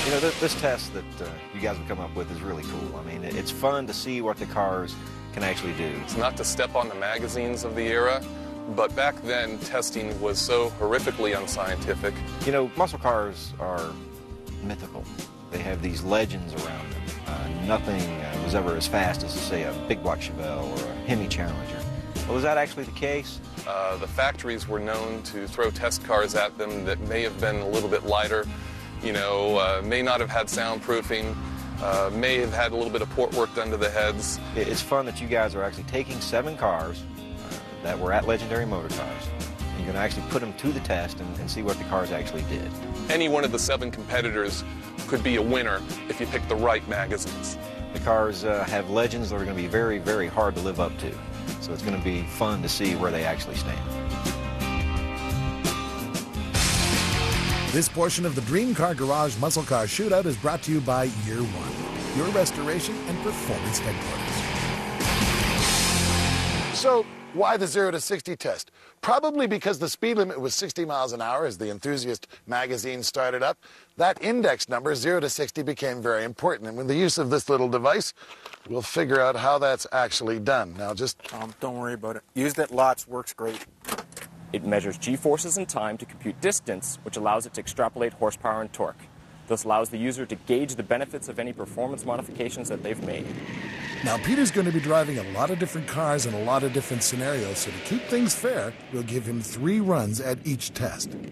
You know, this test that you guys have come up with is really cool. I mean, it's fun to see what the cars can actually do. It's not to step on the magazines of the era, but back then testing was so horrifically unscientific. You know, muscle cars are mythical. They have these legends around them. Nothing was ever as fast as, say, a big block Chevelle or a Hemi Challenger. Well, is that actually the case? The factories were known to throw test cars at them that may have been a little bit lighter, you know, may not have had soundproofing, may have had a little bit of port work done to the heads. It's fun that you guys are actually taking 7 cars that were at Legendary Motor Cars. And you're going to actually put them to the test and see what the cars actually did. Any one of the 7 competitors could be a winner if you pick the right magazines. The cars have legends that are going to be very, very hard to live up to. So it's going to be fun to see where they actually stand. This portion of the Dream Car Garage Muscle Car Shootout is brought to you by Year One, your restoration and performance headquarters. So, why the 0 to 60 test? Probably because the speed limit was 60 miles an hour as the Enthusiast magazine started up. That index number, 0 to 60, became very important. And with the use of this little device, we'll figure out how that's actually done. Now, just... don't worry about it. Used it lots, works great. It measures g-forces and time to compute distance, which allows it to extrapolate horsepower and torque. This allows the user to gauge the benefits of any performance modifications that they've made. Now, Peter's going to be driving a lot of different cars in a lot of different scenarios, so to keep things fair, we'll give him 3 runs at each test. It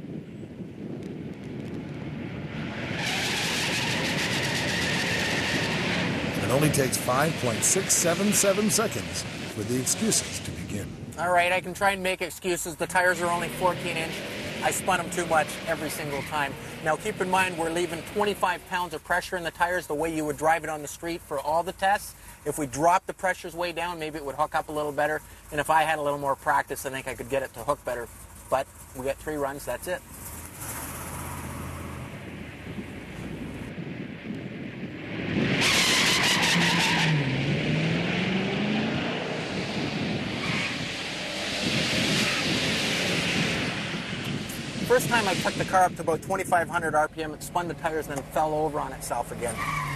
only takes 5.677 seconds for the excuses to begin. All right, I can try and make excuses. The tires are only 14-inch. I spun them too much every single time. Now, keep in mind, we're leaving 25 pounds of pressure in the tires the way you would drive it on the street for all the tests. If we drop the pressures way down, maybe it would hook up a little better. And if I had a little more practice, I think I could get it to hook better. But we get 3 runs, that's it. First time I took the car up to about 2,500 RPM, it spun the tires and then fell over on itself again.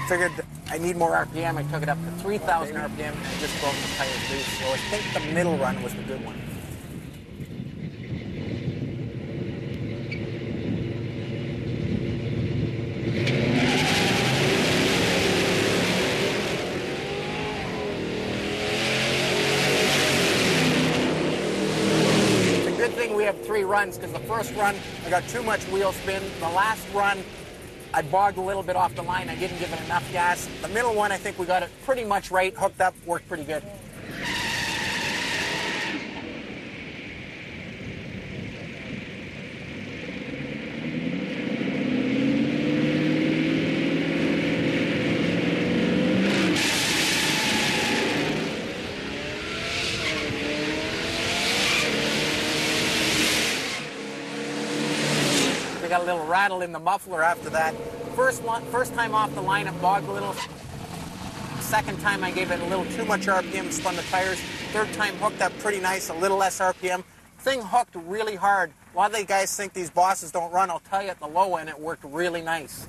Figured I need more RPM, I took it up to 3,000 RPM and I just broke the tires loose. So I think the middle run was the good one. We have 3 runs because the first run I got too much wheel spin. The last run I bogged a little bit off the line. I didn't give it enough gas. The middle one I think we got it pretty much right, hooked up, worked pretty good. I got a little rattle in the muffler after that. First time off the line, it bogged a little. Second time, I gave it a little too much RPM, spun the tires. Third time, hooked up pretty nice, a little less RPM. Thing hooked really hard. A lot of the guys think these bosses don't run. I'll tell you, at the low end, it worked really nice.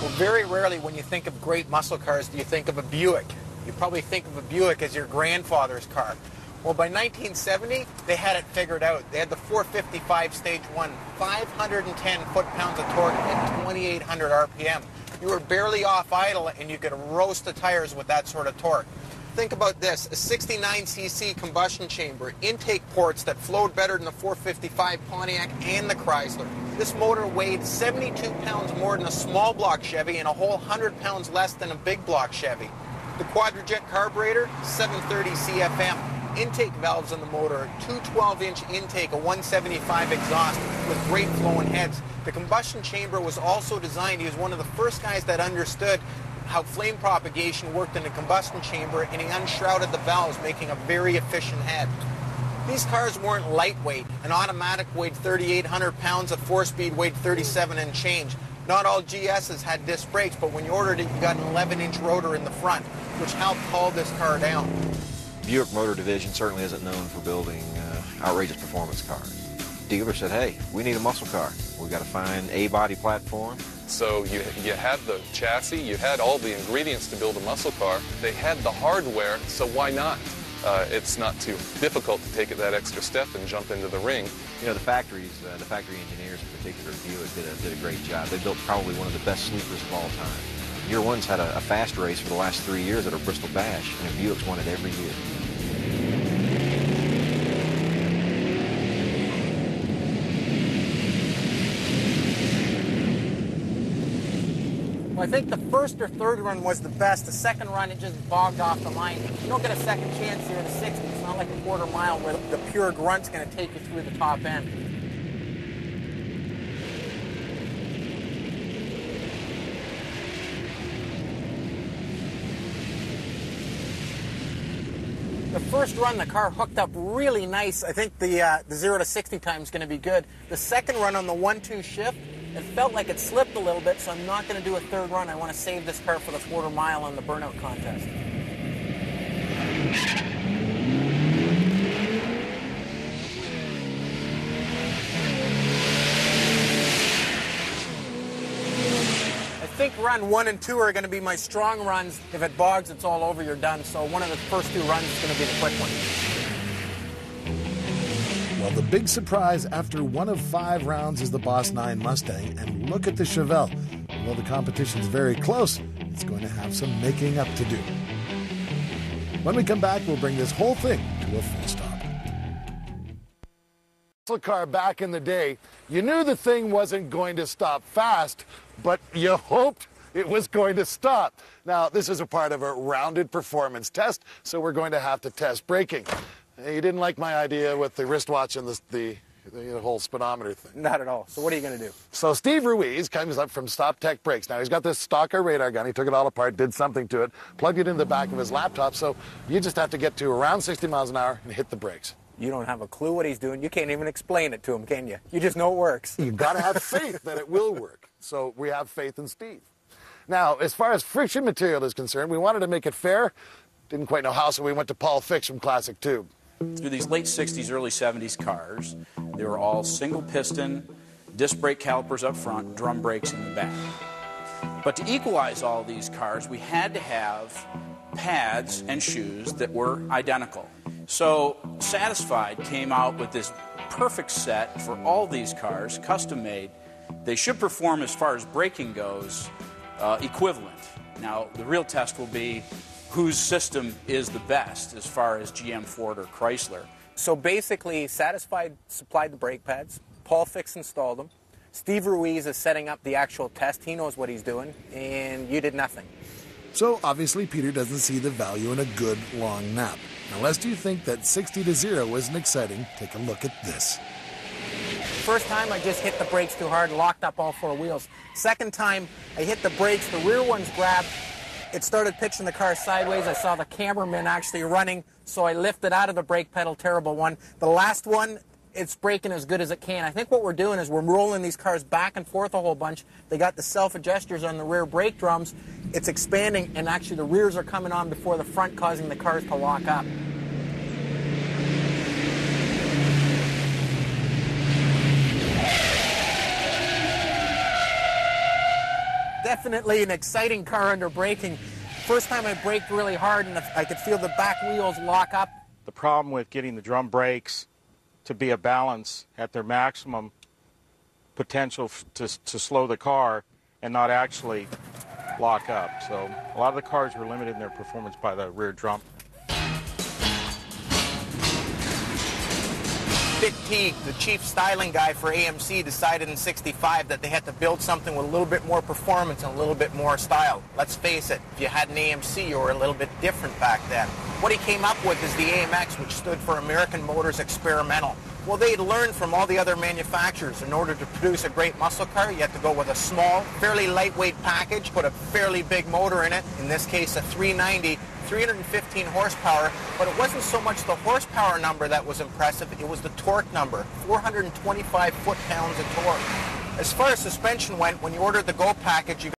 Well, very rarely when you think of great muscle cars do you think of a Buick. You probably think of a Buick as your grandfather's car. Well, by 1970, they had it figured out. They had the 455 Stage 1, 510 foot-pounds of torque at 2,800 RPM. You were barely off idle, and you could roast the tires with that sort of torque. Think about this, a 69cc combustion chamber, intake ports that flowed better than the 455 Pontiac and the Chrysler. This motor weighed 72 pounds more than a small block Chevy and a whole 100 pounds less than a big block Chevy. The Quadrajet carburetor, 730 CFM. Intake valves on the motor, 2 12-inch intake, a 175 exhaust with great flowing heads. The combustion chamber was also designed. He was one of the first guys that understood how flame propagation worked in a combustion chamber, and he unshrouded the valves, making a very efficient head. These cars weren't lightweight. An automatic weighed 3,800 pounds, a 4-speed weighed 37 and change. Not all GSs had disc brakes, but when you ordered it, you got an 11-inch rotor in the front, which helped haul this car down. Buick Motor Division certainly isn't known for building outrageous performance cars. dealer said, hey, we need a muscle car. We got to find a body platform. So you had the chassis, you had all the ingredients to build a muscle car. They had the hardware, so why not? It's not too difficult to take it that extra step and jump into the ring. You know, the factory engineers in particular, Buick, did a great job. They built probably one of the best sleepers of all time. Year One's had a fast race for the last 3 years at a Bristol Bash, and Buick's won it every year. I think the first or third run was the best. The second run, it just bogged off the line. You don't get a second chance here to 60. It's not like a quarter mile where the pure grunt's going to take you through the top end. The first run, the car hooked up really nice. I think the 0 to 60 time is going to be good. The second run on the 1-2 shift, it felt like it slipped a little bit, so I'm not going to do a third run. I want to save this car for the quarter mile on the burnout contest. I think run 1 and 2 are going to be my strong runs. If it bogs, it's all over, you're done. So one of the first 2 runs is going to be the quick one. Well, the big surprise after 1 of 5 rounds is the Boss 9 Mustang, and look at the Chevelle. Although the competition's very close, it's going to have some making up to do. When we come back, we'll bring this whole thing to a full stop. Muscle car back in the day, you knew the thing wasn't going to stop fast, but you hoped it was going to stop. Now, this is a part of a rounded performance test, so we're going to have to test braking. You didn't like my idea with the wristwatch and the whole speedometer thing. Not at all. So what are you going to do? So Steve Ruiz comes up from Stop Tech Brakes. Now, he's got this Stalker radar gun. He took it all apart, did something to it, plugged it into the back of his laptop, so you just have to get to around 60 miles an hour and hit the brakes. You don't have a clue what he's doing. You can't even explain it to him, can you? You just know it works. You've got to have faith that it will work. So we have faith in Steve. Now, as far as friction material is concerned, we wanted to make it fair. Didn't quite know how, so we went to Paul Fix from Classic Tube. Through these late 60s, early 70s cars, they were all single piston, disc brake calipers up front, drum brakes in the back. But to equalize all these cars, we had to have pads and shoes that were identical. So Satisfied came out with this perfect set for all these cars, custom made. They should perform, as far as braking goes, equivalent. Now, the real test will be whose system is the best as far as GM, Ford, or Chrysler. So basically, Satisfied supplied the brake pads. Paul Fix installed them. Steve Ruiz is setting up the actual test. He knows what he's doing, and you did nothing. So obviously Peter doesn't see the value in a good long nap. Now, lest you think that 60 to 0 isn't exciting, take a look at this. First time I just hit the brakes too hard, locked up all 4 wheels. Second time I hit the brakes, the rear ones grabbed. It started pitching the car sideways. I saw the cameraman actually running, so I lifted out of the brake pedal, terrible one. The last one, it's braking as good as it can. I think what we're doing is we're rolling these cars back and forth a whole bunch. They got the self-adjusters on the rear brake drums. It's expanding, and actually the rears are coming on before the front, causing the cars to lock up. Definitely an exciting car under braking. First time I braked really hard and I could feel the back wheels lock up. The problem with getting the drum brakes to be a balance at their maximum potential to slow the car and not actually lock up. So a lot of the cars were limited in their performance by the rear drum. Dick Teague, the chief styling guy for AMC, decided in '65 that they had to build something with a little bit more performance and a little bit more style. Let's face it, if you had an AMC, you were a little bit different back then. What he came up with is the AMX, which stood for American Motors Experimental. Well, they'd learned from all the other manufacturers, in order to produce a great muscle car, you had to go with a small, fairly lightweight package, put a fairly big motor in it, in this case a 390, 315 horsepower, but it wasn't so much the horsepower number that was impressive, it was the torque number, 425 foot-pounds of torque. As far as suspension went, when you ordered the Go package, you